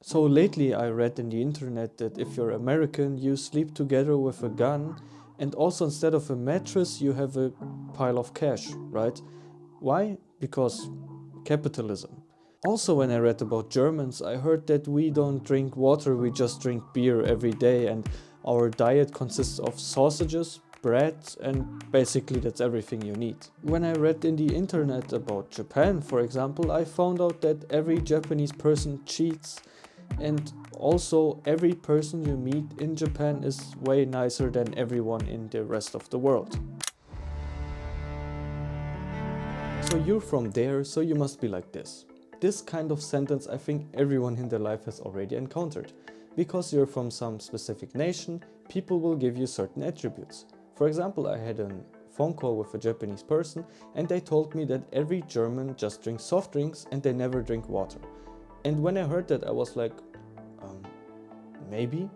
So lately I read in the internet that if you're American, you sleep together with a gun, and also instead of a mattress, you have a pile of cash, right? Why? Because capitalism. Also, when I read about Germans, I heard that we don't drink water, we just drink beer every day, and our diet consists of sausages, bread, and basically that's everything you need. When I read in the internet about Japan, for example, I found out that every Japanese person cheats, and also every person you meet in Japan is way nicer than everyone in the rest of the world. So you're from there, so you must be like this. This kind of sentence I think everyone in their life has already encountered. Because you're from some specific nation, people will give you certain attributes. For example, I had a phone call with a Japanese person and they told me that every German just drinks soft drinks and they never drink water. And when I heard that I was like, maybe?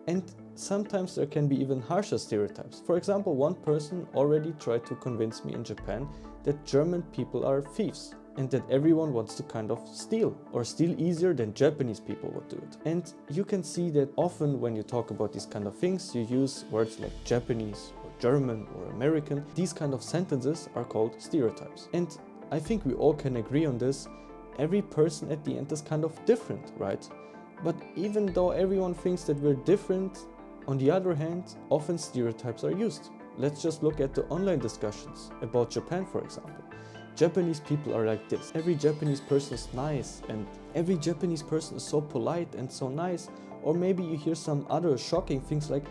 And sometimes there can be even harsher stereotypes. For example, one person already tried to convince me in Japan that German people are thieves and that everyone wants to kind of steal or steal easier than Japanese people would do it. And you can see that often when you talk about these kind of things, you use words like Japanese or German or American. These kind of sentences are called stereotypes. And I think we all can agree on this. Every person at the end is kind of different, right? But even though everyone thinks that we're different, on the other hand, often stereotypes are used. Let's just look at the online discussions about Japan, for example. Japanese people are like this. Every Japanese person is nice, and every Japanese person is so polite and so nice. Or maybe you hear some other shocking things like,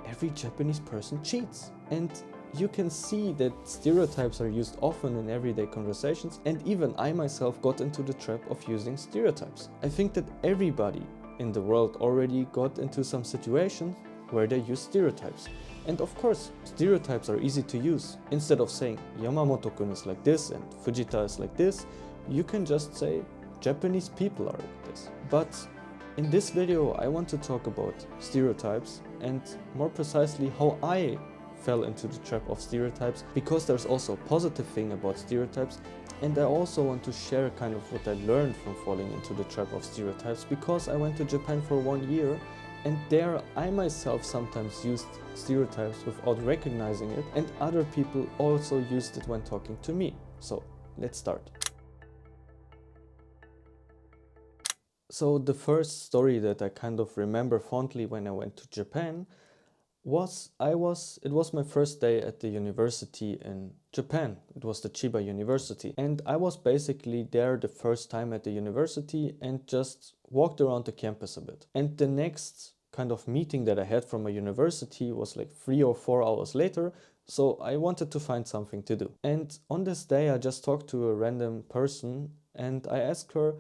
every Japanese person cheats. And you can see that stereotypes are used often in everyday conversations, and even I myself got into the trap of using stereotypes. I think that everybody in the world already got into some situation where they use stereotypes. And of course, stereotypes are easy to use. Instead of saying Yamamoto-kun is like this and Fujita is like this, you can just say Japanese people are like this. But in this video I want to talk about stereotypes and more precisely how I fell into the trap of stereotypes, because there's also a positive thing about stereotypes, and I also want to share kind of what I learned from falling into the trap of stereotypes, because I went to Japan for 1 year and there I myself sometimes used stereotypes without recognizing it, and other people also used it when talking to me. So let's start. So the first story that I kind of remember fondly when I went to Japan it was my first day at the university in Japan. It was the Chiba University, and I was basically there the first time at the university and just walked around the campus a bit. And the next kind of meeting that I had from a university was like 3 or 4 hours later, so I wanted to find something to do. And on this day I just talked to a random person and I asked her,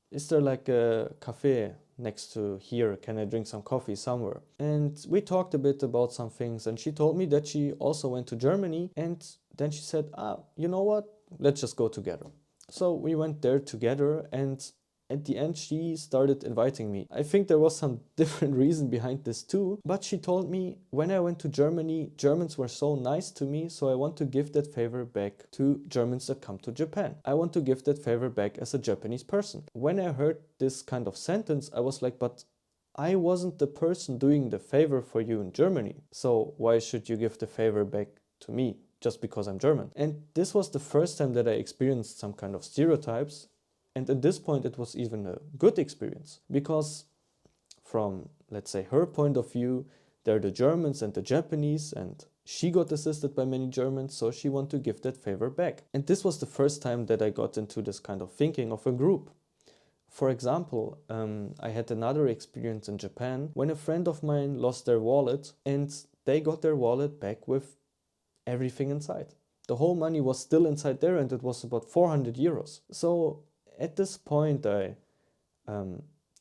is there like a cafe next to here? Can I drink some coffee somewhere? And we talked a bit about some things, and she told me that she also went to Germany, and then she said, you know what? Let's just go together. So we went there together, and at the end she started inviting me. I think there was some different reason behind this too, but she told me, when I went to Germany, Germans were so nice to me, so I want to give that favor back to Germans that come to Japan. I want to give that favor back as a Japanese person. When I heard this kind of sentence, I was like, but I wasn't the person doing the favor for you in Germany, so why should you give the favor back to me just because I'm German? And this was the first time that I experienced some kind of stereotypes. And at this point it was even a good experience, because from, let's say, her point of view, they're the Germans and the Japanese, and she got assisted by many Germans, so she wanted to give that favor back. And this was the first time that I got into this kind of thinking of a group. For example, I had another experience in Japan when a friend of mine lost their wallet, and they got their wallet back with everything inside. The whole money was still inside there, and it was about 400 euros. So at this point I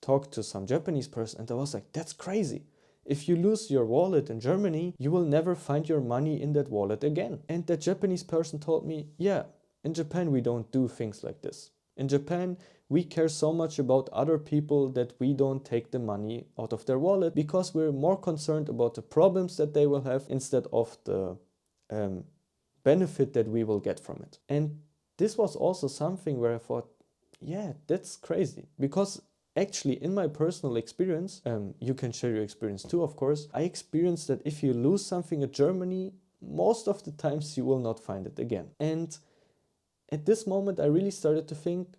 talked to some Japanese person and I was like, that's crazy. If you lose your wallet in Germany, you will never find your money in that wallet again. And that Japanese person told me, yeah, in Japan we don't do things like this. In Japan we care so much about other people that we don't take the money out of their wallet, because we're more concerned about the problems that they will have instead of the benefit that we will get from it. And this was also something where I thought, yeah, that's crazy, because actually, in my personal experience, you can share your experience too, of course. I experienced that if you lose something in Germany, most of the times you will not find it again. And at this moment, I really started to think,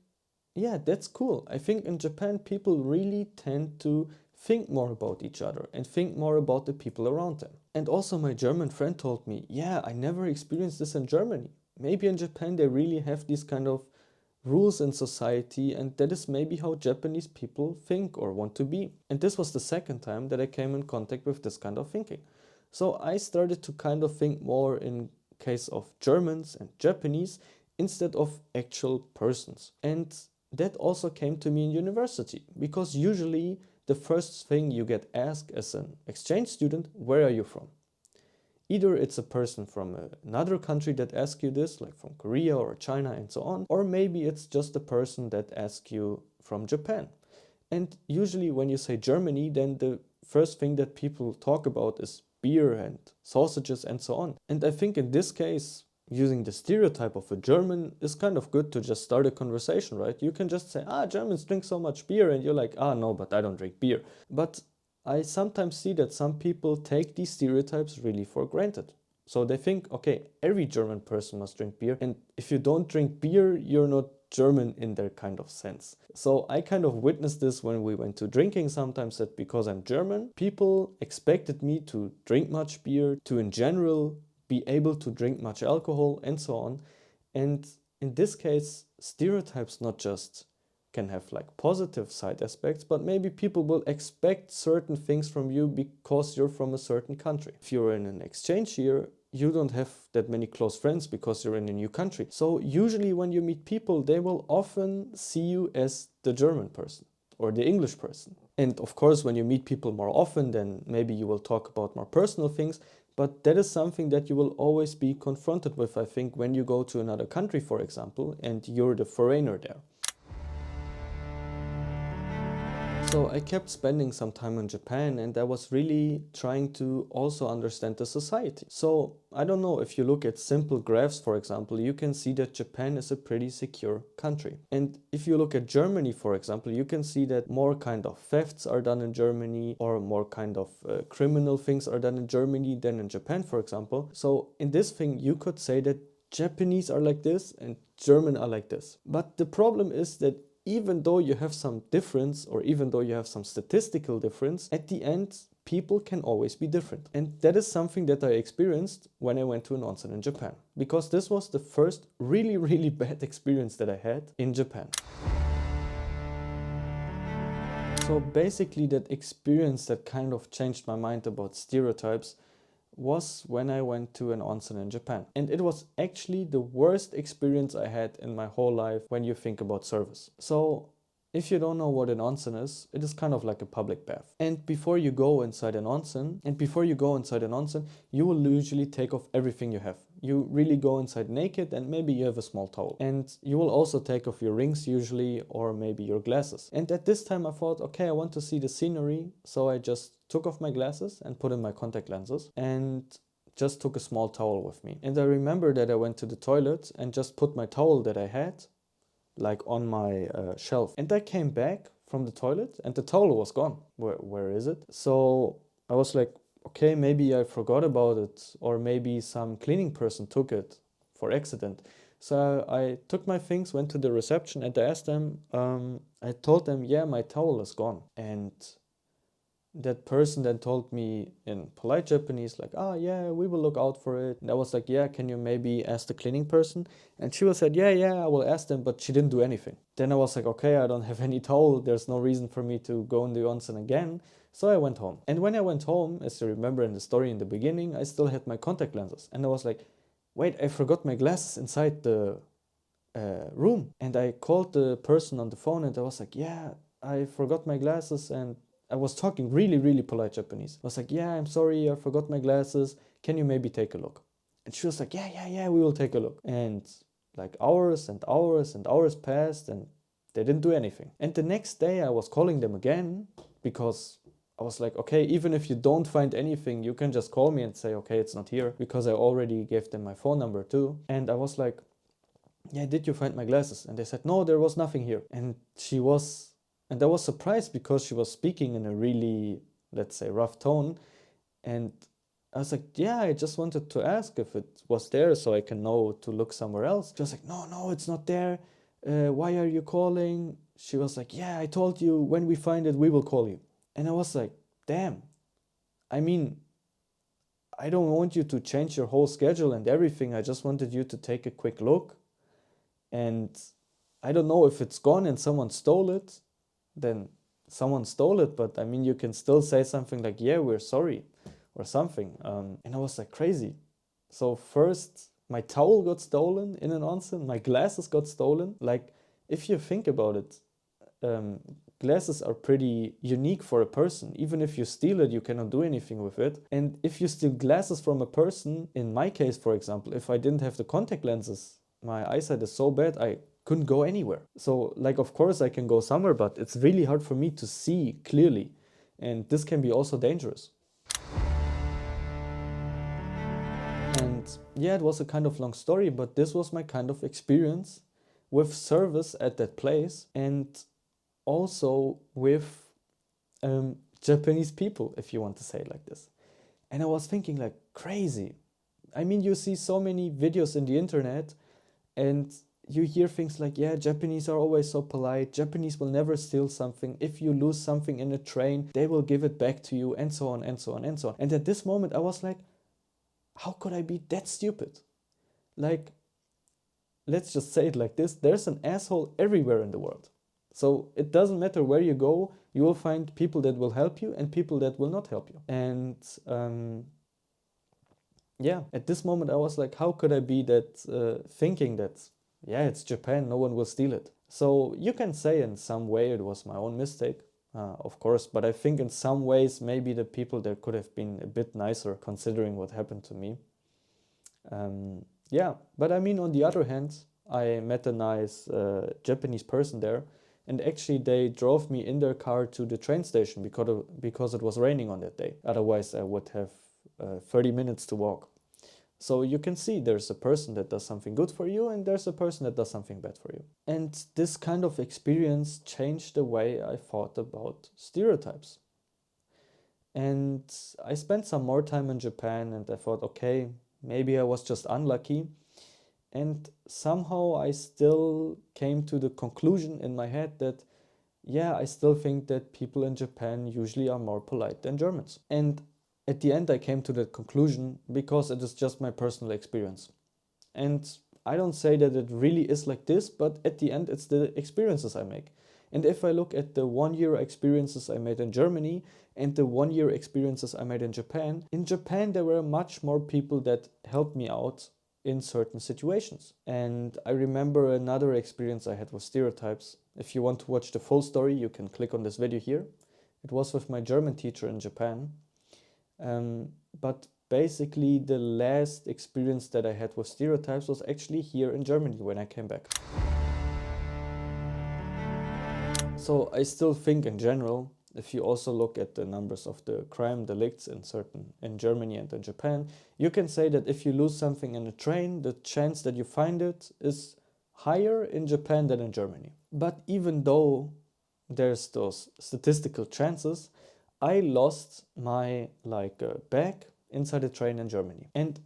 yeah, that's cool. I think in Japan, people really tend to think more about each other and think more about the people around them. And also, my German friend told me, yeah, I never experienced this in Germany. Maybe in Japan, they really have these kind of rules in society, and that is maybe how Japanese people think or want to be. And this was the second time that I came in contact with this kind of thinking. So I started to kind of think more in case of Germans and Japanese instead of actual persons. And that also came to me in university, because usually the first thing you get asked as an exchange student, where are you from? Either it's a person from another country that asks you this, like from Korea or China and so on, or maybe it's just a person that asks you from Japan. And usually when you say Germany, then the first thing that people talk about is beer and sausages and so on. And I think in this case, using the stereotype of a German is kind of good to just start a conversation, right? You can just say, Germans drink so much beer, and you're like, no, but I don't drink beer. But I sometimes see that some people take these stereotypes really for granted. So they think, okay, every German person must drink beer, and if you don't drink beer, you're not German in their kind of sense. So I kind of witnessed this when we went to drinking sometimes, that because I'm German, people expected me to drink much beer, to in general be able to drink much alcohol and so on. And in this case, stereotypes not just can have like positive side aspects, but maybe people will expect certain things from you because you're from a certain country. If you're in an exchange year, you don't have that many close friends because you're in a new country. So usually when you meet people, they will often see you as the German person or the English person. And of course, when you meet people more often, then maybe you will talk about more personal things. But that is something that you will always be confronted with, I think, when you go to another country, for example, and you're the foreigner there. So I kept spending some time in Japan, and I was really trying to also understand the society. So I don't know, if you look at simple graphs, for example, you can see that Japan is a pretty secure country. And if you look at Germany, for example, you can see that more kind of thefts are done in Germany, or more kind of criminal things are done in Germany than in Japan, for example. So in this thing, you could say that Japanese are like this and German are like this. But the problem is that even though you have some difference, or even though you have some statistical difference, at the end, people can always be different. And that is something that I experienced when I went to an onsen in Japan, because this was the first really, really bad experience that I had in Japan. So basically, that experience that kind of changed my mind about stereotypes was when I went to an onsen in Japan. And it was actually the worst experience I had in my whole life when you think about service. So if you don't know what an onsen is, it is kind of like a public bath. And before you go inside an onsen, you will usually take off everything you have. You really go inside naked, and maybe you have a small towel. And you will also take off your rings usually, or maybe your glasses. And at this time I thought, okay, I want to see the scenery. So I just took off my glasses and put in my contact lenses and just took a small towel with me. And I remember that I went to the toilet and just put my towel that I had like on my shelf. And I came back from the toilet and the towel was gone. Where is it? So I was like, okay, maybe I forgot about it, or maybe some cleaning person took it for accident. So I took my things, went to the reception, and I asked them, I told them, yeah, my towel is gone. And that person then told me in polite Japanese, like, yeah, we will look out for it. And I was like, yeah, can you maybe ask the cleaning person? And she was said, yeah, I will ask them, but she didn't do anything. Then I was like, okay, I don't have any towel. There's no reason for me to go in the onsen again. So I went home. And when I went home, as you remember in the story in the beginning, I still had my contact lenses. And I was like, wait, I forgot my glasses inside the room. And I called the person on the phone and I was like, yeah, I forgot my glasses. And I was talking really, really polite Japanese. I was like, yeah, I'm sorry, I forgot my glasses. Can you maybe take a look? And she was like, yeah, we will take a look. And like hours and hours and hours passed and they didn't do anything. And the next day I was calling them again because I was like, okay, even if you don't find anything, you can just call me and say, okay, it's not here, because I already gave them my phone number too. And I was like, yeah, did you find my glasses? And they said, no, there was nothing here. And she was And I was surprised because she was speaking in a really, let's say, rough tone. And I was like, yeah, I just wanted to ask if it was there so I can know to look somewhere else. She was like, no, no, it's not there. Why are you calling? She was like, yeah, I told you when we find it, we will call you. And I was like, damn. I mean, I don't want you to change your whole schedule and everything. I just wanted you to take a quick look. And I don't know if it's gone and someone stole it, then someone stole it. But I mean, you can still say something like, yeah, we're sorry or something. And I was like, crazy. So first, my towel got stolen in an onsen. My glasses got stolen. Like, if you think about it, glasses are pretty unique for a person. Even if you steal it, you cannot do anything with it. And if you steal glasses from a person, in my case, for example, if I didn't have the contact lenses, my eyesight is so bad, I couldn't go anywhere. So, like, of course, I can go somewhere, but it's really hard for me to see clearly. And this can be also dangerous. And yeah, it was a kind of long story, but this was my kind of experience with service at that place and also with Japanese people, if you want to say it like this. And I was thinking, like, crazy. I mean, you see so many videos in the internet and you hear things like, yeah, Japanese are always so polite. Japanese will never steal something. If you lose something in a train, they will give it back to you, and so on, and so on, and so on. And at this moment, I was like, how could I be that stupid? Like, let's just say it like this, there's an asshole everywhere in the world. So it doesn't matter where you go, you will find people that will help you and people that will not help you. And yeah, at this moment I was like, how could I be that thinking that, yeah, it's Japan, no one will steal it. So you can say in some way it was my own mistake, of course, but I think in some ways maybe the people there could have been a bit nicer considering what happened to me. Yeah, but I mean, on the other hand, I met a nice Japanese person there, and actually they drove me in their car to the train station because it was raining on that day. Otherwise, I would have 30 minutes to walk. So you can see there's a person that does something good for you and there's a person that does something bad for you. And this kind of experience changed the way I thought about stereotypes. And I spent some more time in Japan and I thought, okay, maybe I was just unlucky. And somehow I still came to the conclusion in my head that, yeah, I still think that people in Japan usually are more polite than Germans. And at the end, I came to that conclusion because it is just my personal experience. And I don't say that it really is like this, but at the end, it's the experiences I make. And if I look at the 1 year experiences I made in Germany and the 1 year experiences I made in Japan there were much more people that helped me out in certain situations. And I remember another experience I had with Stereotypes. If you want to watch the full story, you can click on this video here. It was with my German teacher in Japan. But basically the last experience that I had with Stereotypes was actually here in Germany when I came back. So I still think in general, if you also look at the numbers of the crime delicts in Germany and in Japan, you can say that if you lose something in a train, the chance that you find it is higher in Japan than in Germany. But even though there's those statistical chances, I lost my bag inside a train in Germany. And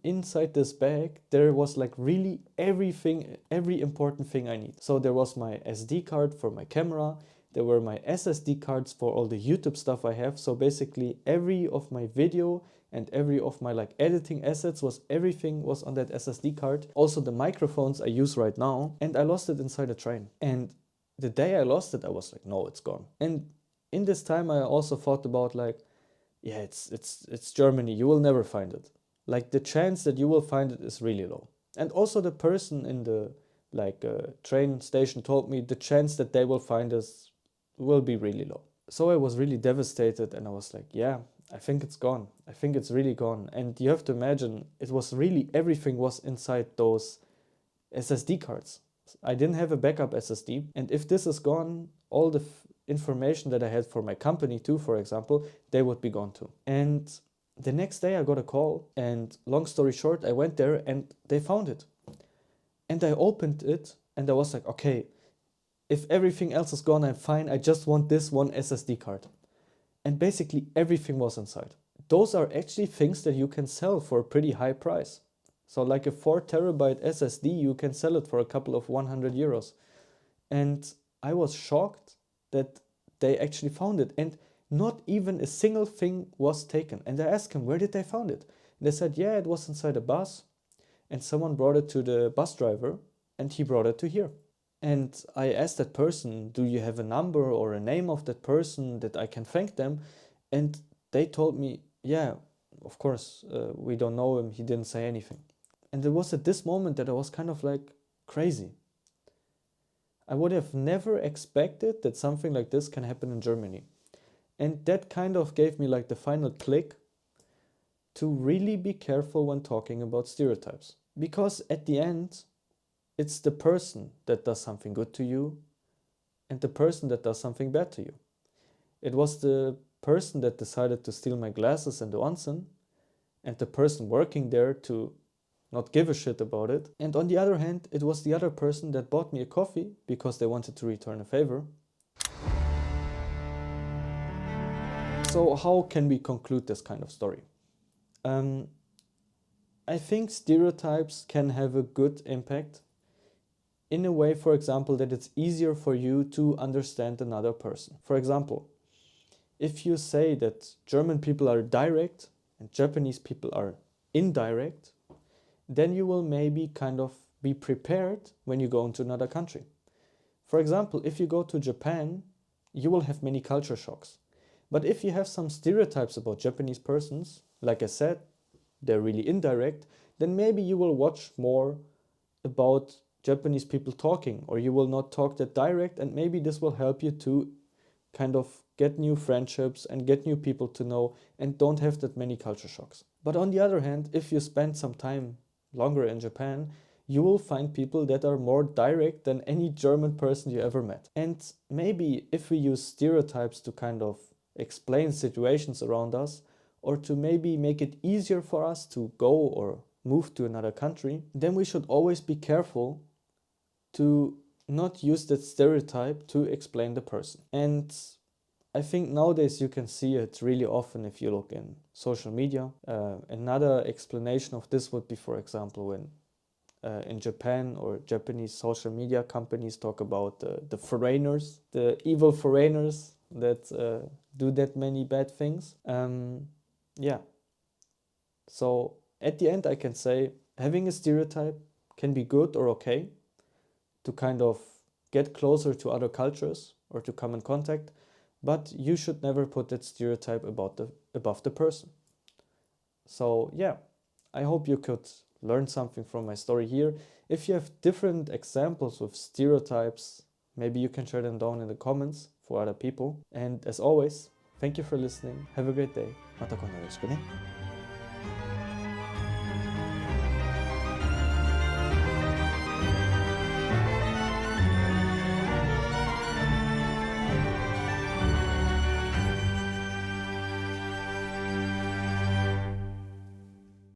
inside this bag, there was like really everything, every important thing I need. So there was my SD card for my camera, there were my SSD cards for all the YouTube stuff I have. So basically every of my video and every of my editing assets everything was on that SSD card. Also the microphones I use right now, and I lost it inside a train. And the day I lost it, I was like, no, it's gone. And in this time, I also thought about yeah, it's Germany. You will never find it. Like the chance that you will find it is really low. And also the person in the train station told me the chance that they will find us will be really low. So I was really devastated and I was like, yeah, I think it's gone. I think it's really gone. And you have to imagine, it was really everything was inside those SSD cards. I didn't have a backup SSD. And if this is gone, all the information that I had for my company too, for example, they would be gone too. And the next day I got a call, and long story short, I went there and they found it. And I opened it and I was like, okay, if everything else is gone, I'm fine. I just want this one SSD card. And basically everything was inside. Those are actually things that you can sell for a pretty high price. So like a 4 terabyte SSD, you can sell it for a couple of 100 euros. And I was shocked that they actually found it. And not even a single thing was taken. And I asked him, where did they find it? And they said, yeah, it was inside a bus. And someone brought it to the bus driver and he brought it to here. And I asked that person, do you have a number or a name of that person that I can thank them? And they told me, yeah, of course, we don't know him. He didn't say anything. And it was at this moment that I was kind of like crazy. I would have never expected that something like this can happen in Germany. And that kind of gave me like the final click to really be careful when talking about stereotypes. Because at the end, it's the person that does something good to you and the person that does something bad to you. It was the person that decided to steal my glasses in the onsen and the person working there to not give a shit about it. And on the other hand, it was the other person that bought me a coffee because they wanted to return a favor. So how can we conclude this kind of story? I think stereotypes can have a good impact in a way, for example, that it's easier for you to understand another person. For example, if you say that German people are direct and Japanese people are indirect, then you will maybe kind of be prepared when you go into another country. For example, if you go to Japan, you will have many culture shocks. But if you have some stereotypes about Japanese persons, like I said, they're really indirect, then maybe you will watch more about Japanese people talking, or you will not talk that direct, and maybe this will help you to kind of get new friendships and get new people to know and don't have that many culture shocks. But on the other hand, if you spend some time longer in Japan, you will find people that are more direct than any German person you ever met. And maybe if we use stereotypes to kind of explain situations around us, or to maybe make it easier for us to go or move to another country, then we should always be careful to not use that stereotype to explain the person. And I think nowadays you can see it really often if you look in social media. Another explanation of this would be, for example, when in Japan or Japanese social media companies talk about the foreigners, the evil foreigners that do that many bad things. Yeah. So at the end, I can say having a stereotype can be good or okay to kind of get closer to other cultures or to come in contact, but you should never put that stereotype above the person. So yeah, I hope you could learn something from my story here. If you have different examples with stereotypes, maybe you can share them down in the comments for other people. And as always, thank you for listening. Have a great day. また今度よろしくね。